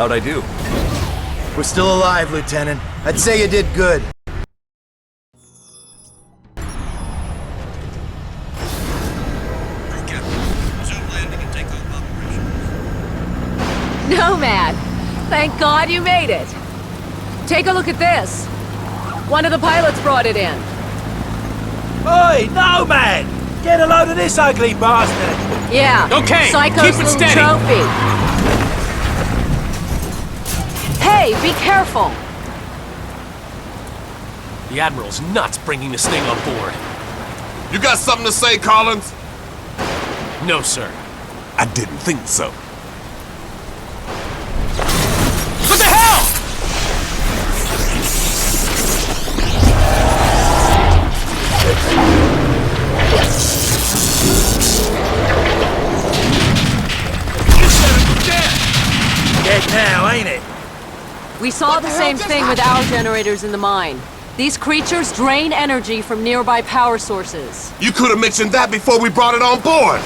How'd I do? We're still alive, Lieutenant. I'd say you did good. Nomad! Thank God you made it! Take a look at this. One of the pilots brought it in. Oi, Nomad! Get a load of this ugly bastard! Yeah. Okay, Psycho's keep it little steady. trophy. Hey, be careful! The Admiral's nuts bringing this thing on board. You got something to say, Collins? No, sir. I didn't think so. What the hell?! You said it was dead! Dead now, ain't it? We saw the same thing with our generators in the mine. These creatures drain energy from nearby power sources. You could have mentioned that before we brought it on board.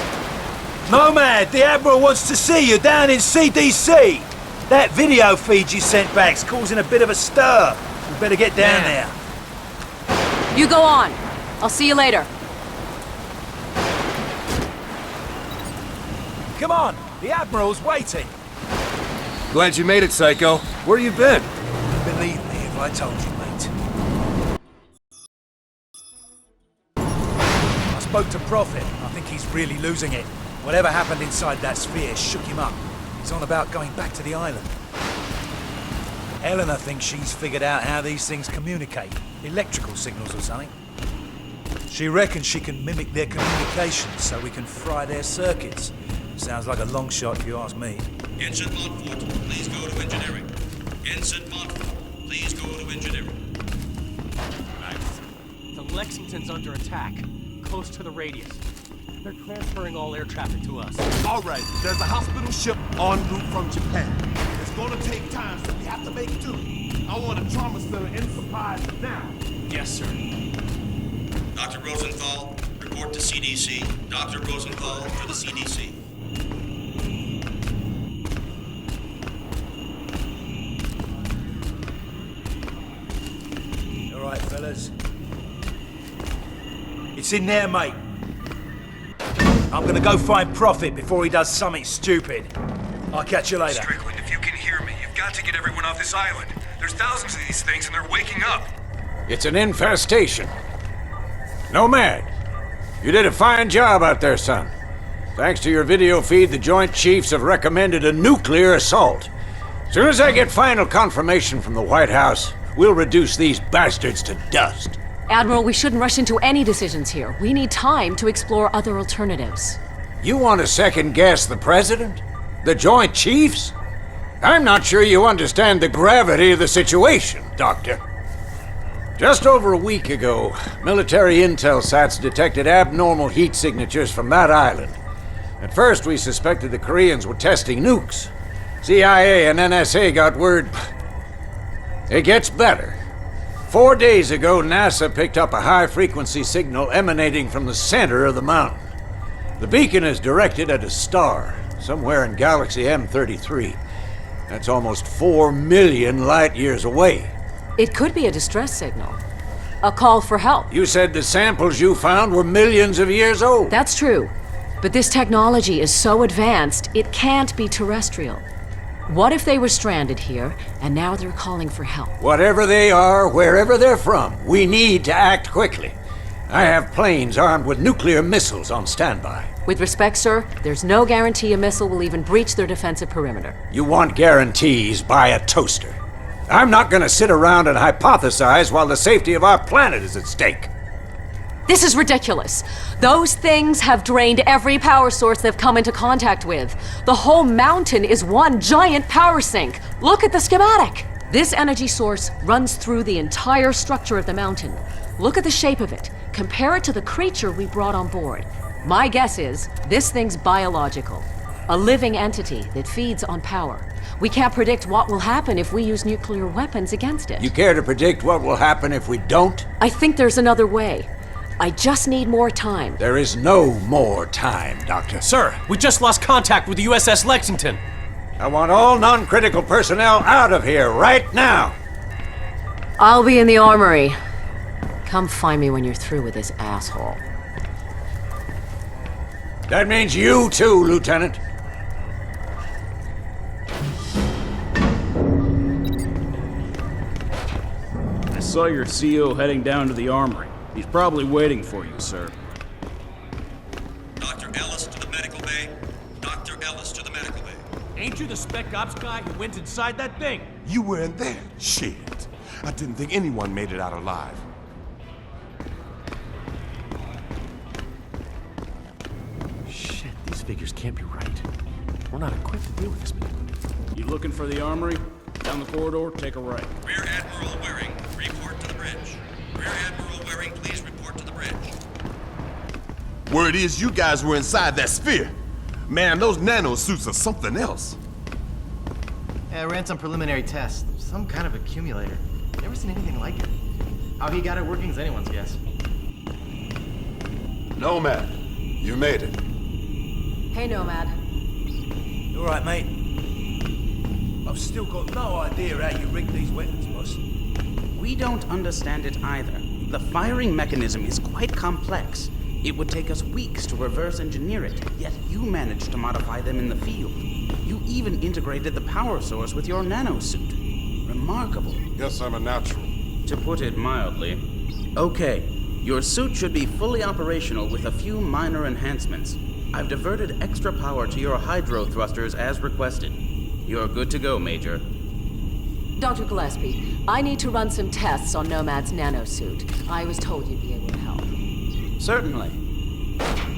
Nomad, the Admiral wants to see you down in CDC. That video feed you sent back's causing a bit of a stir. We better get down there. You go on. I'll see you later. Come on, the Admiral's waiting. Glad you made it, Psycho. Where you been? Believe me if I told you, mate. I spoke to Prophet. I think he's really losing it. Whatever happened inside that sphere shook him up. He's on about going back to the island. Eleanor thinks she's figured out how these things communicate. Electrical signals or something. She reckons she can mimic their communications so we can fry their circuits. Sounds like a long shot if you ask me. Ensign Montfort, please go to engineering. Ensign Montfort, please go to engineering. Nice. The Lexington's under attack, close to the radius. They're transferring all air traffic to us. All right, there's a hospital ship en route from Japan. It's gonna take time, so we have to make do. I want a trauma center in supplies now. Yes, sir. Dr. Rosenthal, report to CDC. Dr. Rosenthal to the CDC. All right, fellas. It's in there, mate. I'm gonna go find Prophet before he does something stupid. I'll catch you later. Strickland, if you can hear me, you've got to get everyone off this island. There's thousands of these things and they're waking up. It's an infestation. Nomad, you did a fine job out there, son. Thanks to your video feed, the Joint Chiefs have recommended a nuclear assault. As soon as I get final confirmation from the White House, we'll reduce these bastards to dust. Admiral, we shouldn't rush into any decisions here. We need time to explore other alternatives. You want to second-guess the President? The Joint Chiefs? I'm not sure you understand the gravity of the situation, Doctor. Just over a week ago, military intel sats detected abnormal heat signatures from that island. At first, we suspected the Koreans were testing nukes. CIA and NSA got word. It gets better. 4 days ago, NASA picked up a high-frequency signal emanating from the center of the mountain. The beacon is directed at a star, somewhere in Galaxy M33. That's almost 4 million light-years away. It could be a distress signal. A call for help. You said the samples you found were millions of years old. That's true. But this technology is so advanced, it can't be terrestrial. What if they were stranded here, and now they're calling for help? Whatever they are, wherever they're from, we need to act quickly. I have planes armed with nuclear missiles on standby. With respect, sir, there's no guarantee a missile will even breach their defensive perimeter. You want guarantees, buy a toaster. I'm not gonna sit around and hypothesize while the safety of our planet is at stake. This is ridiculous. Those things have drained every power source they've come into contact with. The whole mountain is one giant power sink. Look at the schematic. This energy source runs through the entire structure of the mountain. Look at the shape of it. Compare it to the creature we brought on board. My guess is this thing's biological. A living entity that feeds on power. We can't predict what will happen if we use nuclear weapons against it. You care to predict what will happen if we don't? I think there's another way. I just need more time. There is no more time, Doctor. Sir, we just lost contact with the USS Lexington. I want all non-critical personnel out of here right now. I'll be in the armory. Come find me when you're through with this asshole. That means you too, Lieutenant. I saw your CO heading down to the armory. He's probably waiting for you, sir. Dr. Ellis to the medical bay. Dr. Ellis to the medical bay. Ain't you the spec ops guy who went inside that thing? You were in there? Shit. I didn't think anyone made it out alive. Shit, these figures can't be right. We're not equipped to deal with this maneuver. You looking for the armory? Down the corridor, take a right. Rear Admiral Waring, report to the bridge. Rear Admiral Waring, please report to the bridge. Word is you guys were inside that sphere. Man, those nanosuits are something else. Yeah, I ran some preliminary tests. Some kind of accumulator. Never seen anything like it. How he got it working is anyone's guess. Nomad, you made it. Hey, Nomad. You all right, mate? I've still got no idea how you rig these weapons, boss. We don't understand it either. The firing mechanism is quite complex. It would take us weeks to reverse engineer it, yet you managed to modify them in the field. You even integrated the power source with your nanosuit. Remarkable. Guess I'm a natural. To put it mildly. Okay, your suit should be fully operational with a few minor enhancements. I've diverted extra power to your hydro thrusters as requested. You're good to go, Major. Dr. Gillespie, I need to run some tests on Nomad's nanosuit. I was told you'd be able to help. Certainly.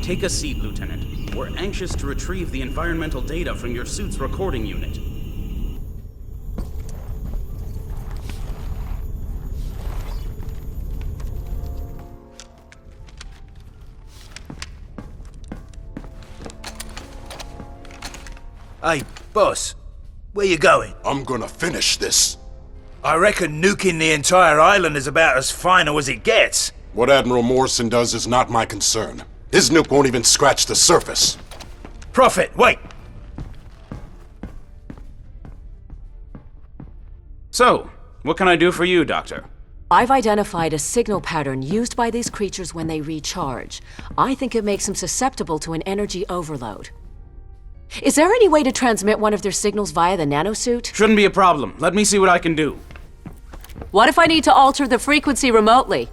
Take a seat, Lieutenant. We're anxious to retrieve the environmental data from your suit's recording unit. Hey, boss. Where you going? I'm gonna finish this. I reckon nuking the entire island is about as final as it gets. What Admiral Morrison does is not my concern. His nuke won't even scratch the surface. Prophet, wait! So, what can I do for you, Doctor? I've identified a signal pattern used by these creatures when they recharge. I think it makes them susceptible to an energy overload. Is there any way to transmit one of their signals via the nanosuit? Shouldn't be a problem. Let me see what I can do. What if I need to alter the frequency remotely?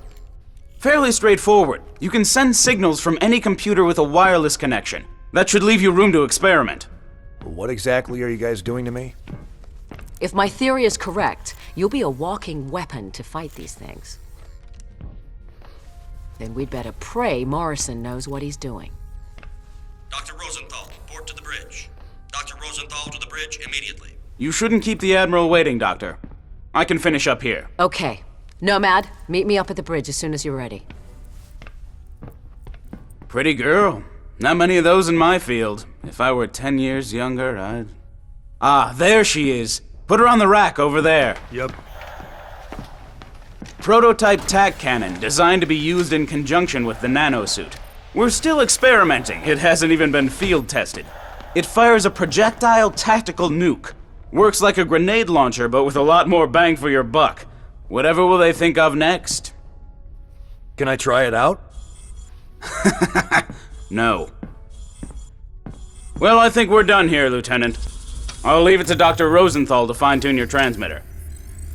Fairly straightforward. You can send signals from any computer with a wireless connection. That should leave you room to experiment. What exactly are you guys doing to me? If my theory is correct, you'll be a walking weapon to fight these things. Then we'd better pray Morrison knows what he's doing. Dr. Rosenthal, report to the bridge. Dr. Rosenthal to the bridge immediately. You shouldn't keep the Admiral waiting, Doctor. I can finish up here. Okay. Nomad, meet me up at the bridge as soon as you're ready. Pretty girl. Not many of those in my field. If I were 10 years younger, I'd... Ah, there she is. Put her on the rack over there. Yep. Prototype tac cannon, designed to be used in conjunction with the nanosuit. We're still experimenting. It hasn't even been field tested. It fires a projectile tactical nuke. Works like a grenade launcher, but with a lot more bang for your buck. Whatever will they think of next? Can I try it out? No. Well, I think we're done here, Lieutenant. I'll leave it to Dr. Rosenthal to fine-tune your transmitter.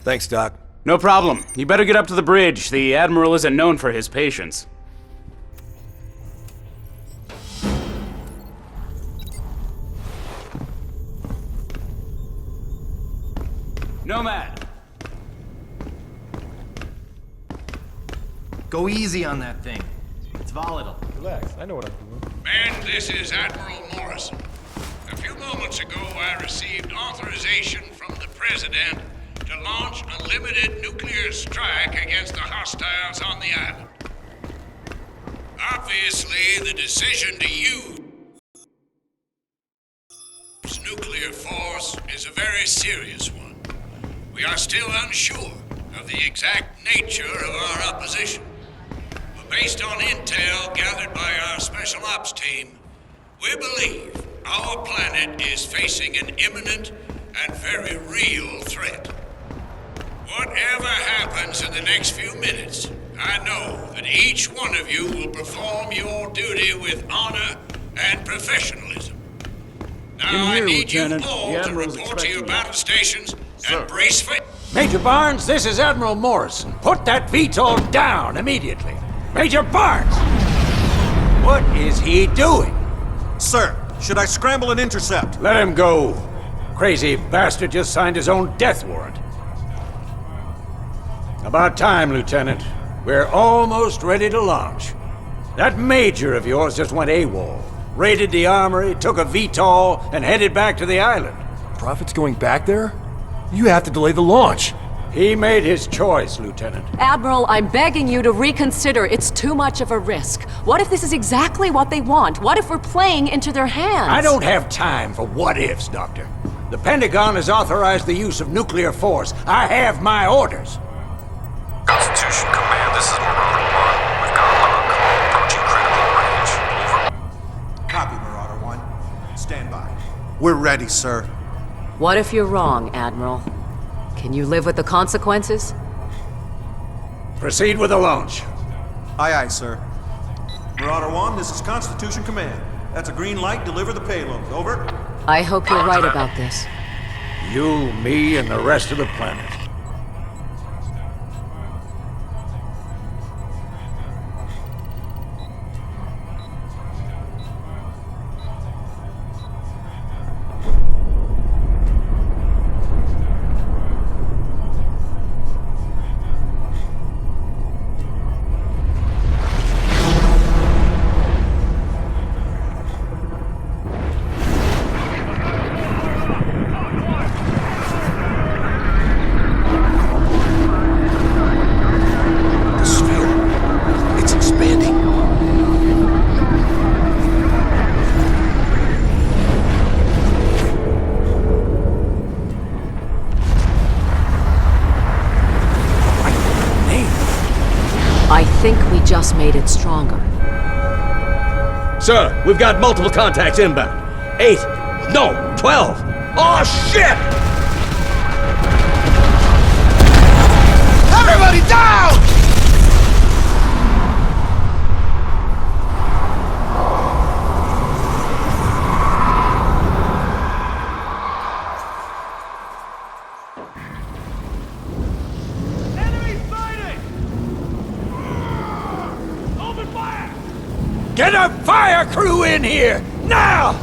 Thanks, Doc. No problem. You better get up to the bridge. The Admiral isn't known for his patience. Nomad! Go easy on that thing. It's volatile. Relax, I know what I'm doing. Men, this is Admiral Morrison. A few moments ago, I received authorization from the President to launch a limited nuclear strike against the hostiles on the island. Obviously, the decision to use nuclear force is a very serious one. We are still unsure of the exact nature of our opposition. But based on intel gathered by our Special Ops team, we believe Our planet is facing an imminent and very real threat. Whatever happens in the next few minutes, I know that each one of you will perform your duty with honor and professionalism. Now I need you all to report to your battle stations and brace for... Major Barnes, this is Admiral Morrison. Put that VTOL down immediately. Major Barnes! What is he doing? Sir, should I scramble and intercept? Let him go. Crazy bastard just signed his own death warrant. About time, Lieutenant. We're almost ready to launch. That major of yours just went AWOL. Raided the armory, took a VTOL, and headed back to the island. Prophet's going back there? You have to delay the launch. He made his choice, Lieutenant. Admiral, I'm begging you to reconsider. It's too much of a risk. What if this is exactly what they want? What if we're playing into their hands? I don't have time for what-ifs, Doctor. The Pentagon has authorized the use of nuclear force. I have my orders. Constitution Command, this is Marauder 1. We've got a log. Approaching critical range. Over. Copy, Marauder 1. Stand by. We're ready, sir. What if you're wrong, Admiral? Can you live with the consequences? Proceed with the launch. Aye, aye, sir. Marauder 1, this is Constitution Command. That's a green light. Deliver the payload. Over. I hope you're right about this. You, me, and the rest of the planet. I think we just made it stronger. Sir, we've got multiple contacts inbound. 8. No, 12. Oh, shit! Everybody down! Get a fire crew in here! Now!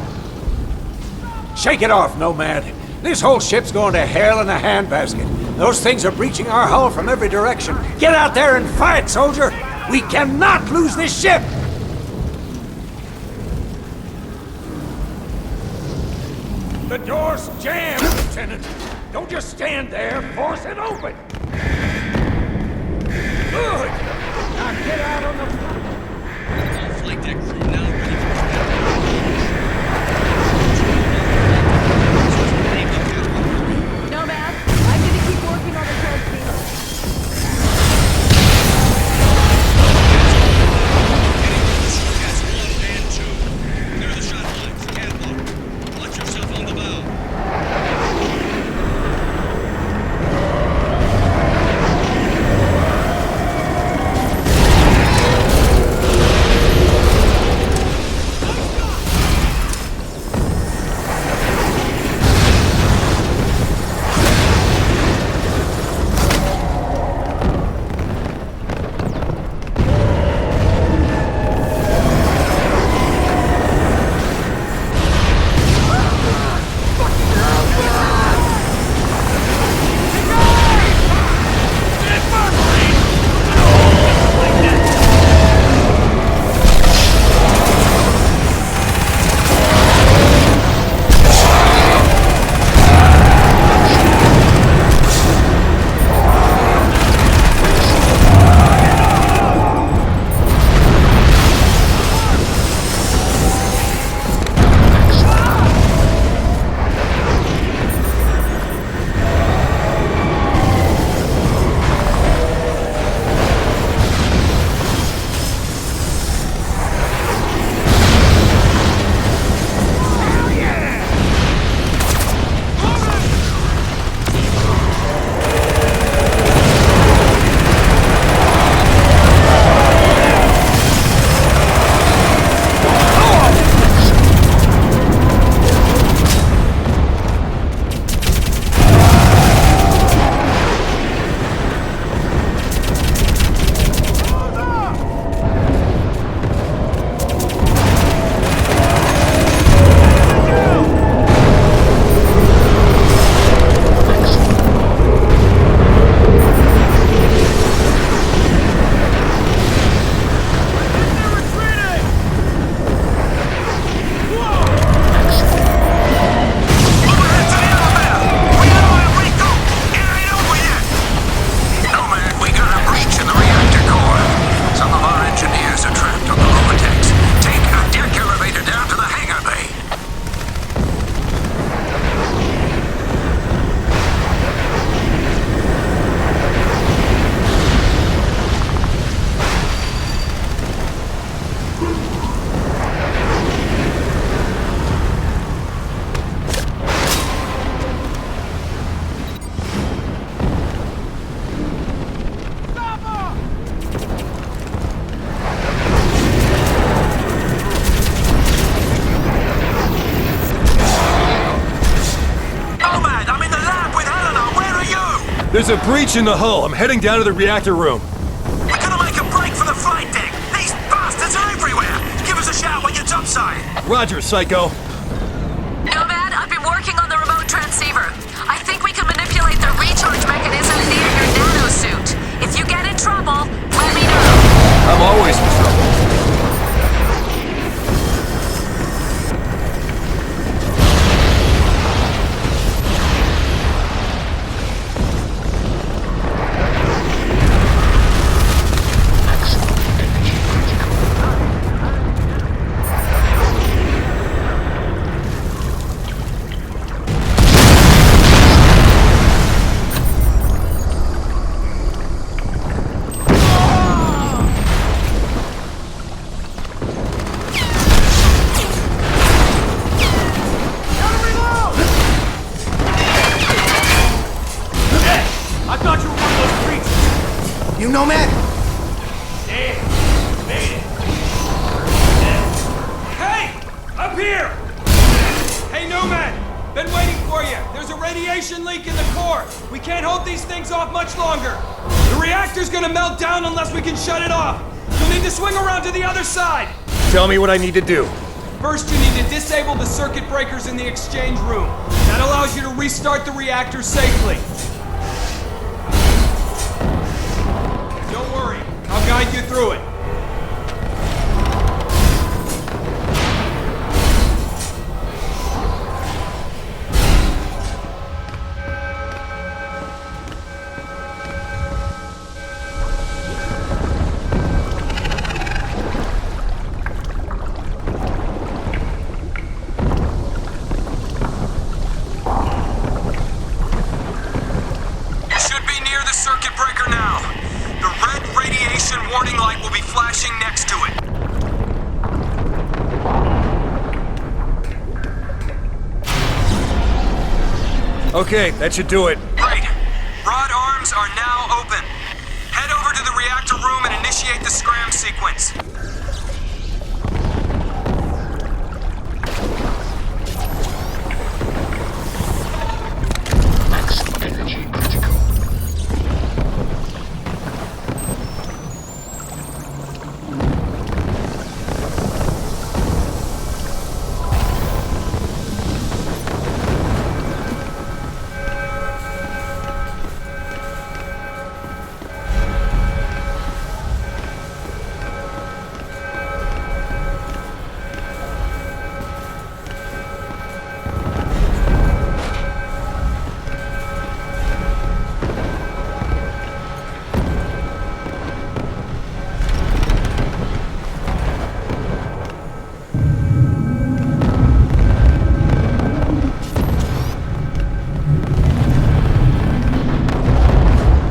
Shake it off, Nomad. This whole ship's going to hell in a handbasket. Those things are breaching our hull from every direction. Get out there and fight, soldier! We cannot lose this ship! The door's jammed, Lieutenant. Don't just stand there. Force it open. Good. Now get out on the front. Flight deck crew now ready for Nomad, I'm gonna keep working on the transmitter. Gas 1 and 2. Clear the shot lines. Catwalk. Watch yourself on the bow. There's a breach in the hull. I'm heading down to the reactor room. We're gonna make a break for the flight deck! These bastards are everywhere! Give us a shout when you're topside! Roger, Psycho. Nomad, I've been working on the remote transceiver. I think we can manipulate the recharge mechanism near your nanosuit. If you get in trouble, let me know. I'm always in trouble. You Nomad? Hey! Up here! Hey, Nomad! Been waiting for you. There's a radiation leak in the core. We can't hold these things off much longer. The reactor's gonna melt down unless we can shut it off. You'll need to swing around to the other side. Tell me what I need to do. First, you need to disable the circuit breakers in the exchange room. That allows you to restart the reactor safely. Don't worry, I'll guide you through it. You should be near the circuit breaker now. The red radiation warning light will be flashing next to it. Okay, that should do it. Great. Rod arms are now open. Head over to the reactor room and initiate the scram sequence.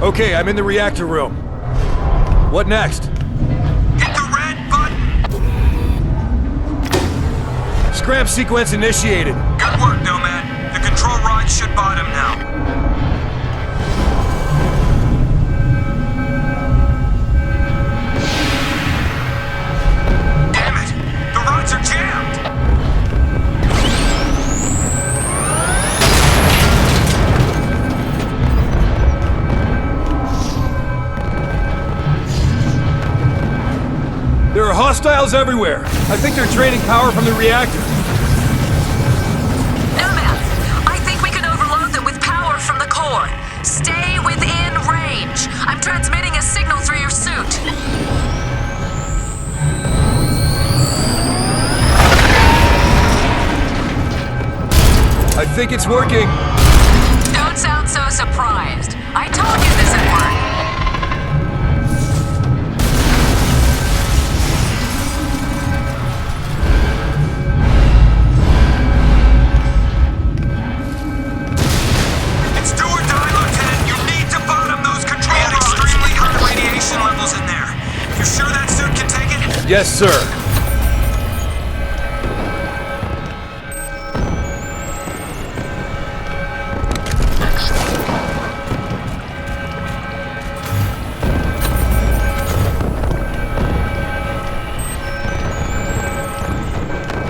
Okay, I'm in the reactor room. What next? Hit the red button! Scram sequence initiated. Good work, Nomad. The control rod should bottom now. Damn it! The rods are jammed! There are hostiles everywhere. I think they're draining power from the reactor. Nomad, I think we can overload them with power from the core. Stay within range. I'm transmitting a signal through your suit. I think it's working. Don't sound so surprised. I told you this would work. It's do or die, Lieutenant. You need to bottom those control rods. Extremely high radiation levels in there. You sure that suit can take it? Yes, sir.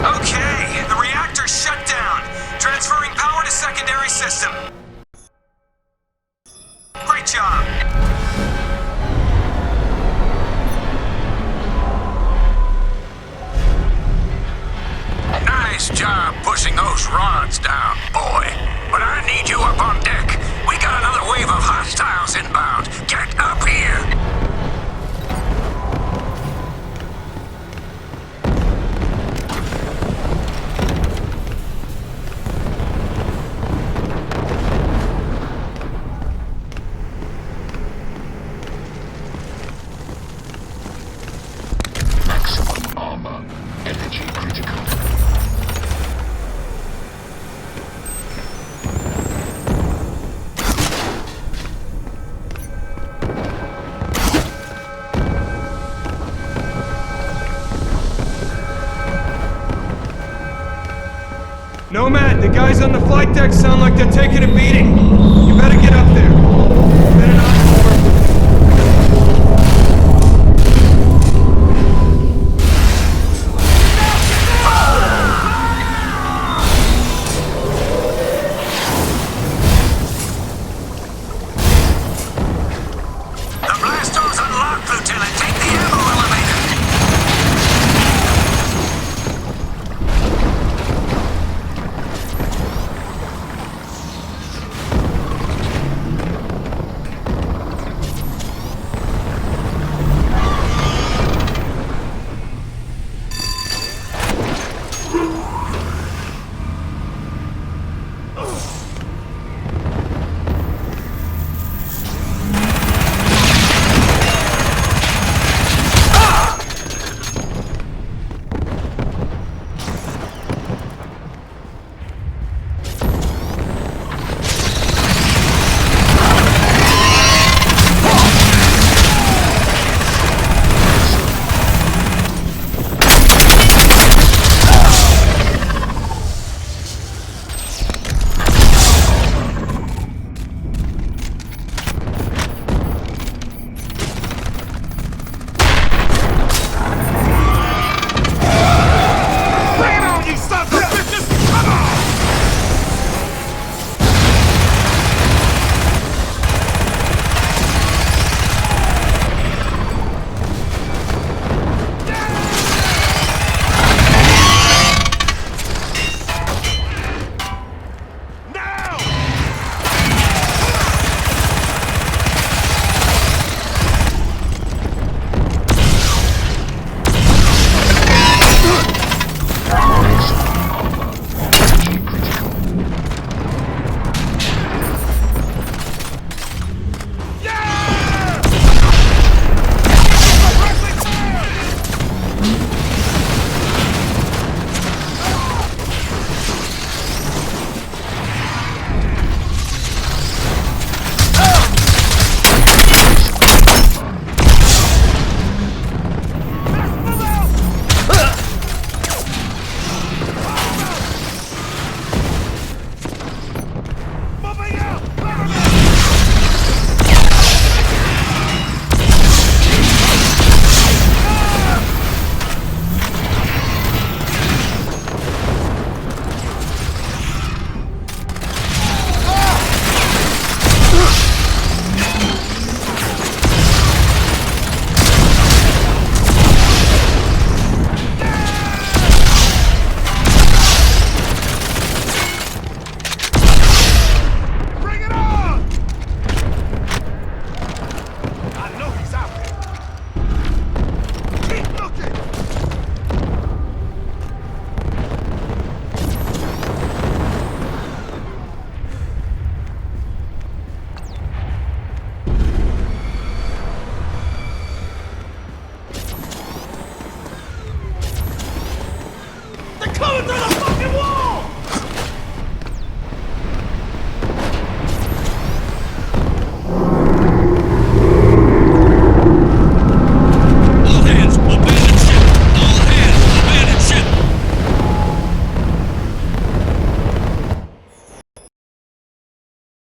Okay, the reactor's shut down. Transferring power to secondary system. Great job. Nice job pushing those rods down, boy. But I need you up on deck. We got another wave of hostiles inbound. Get up here! Maximum armor. Energy critical. Nomad, the guys on the flight deck sound like they're taking a beating.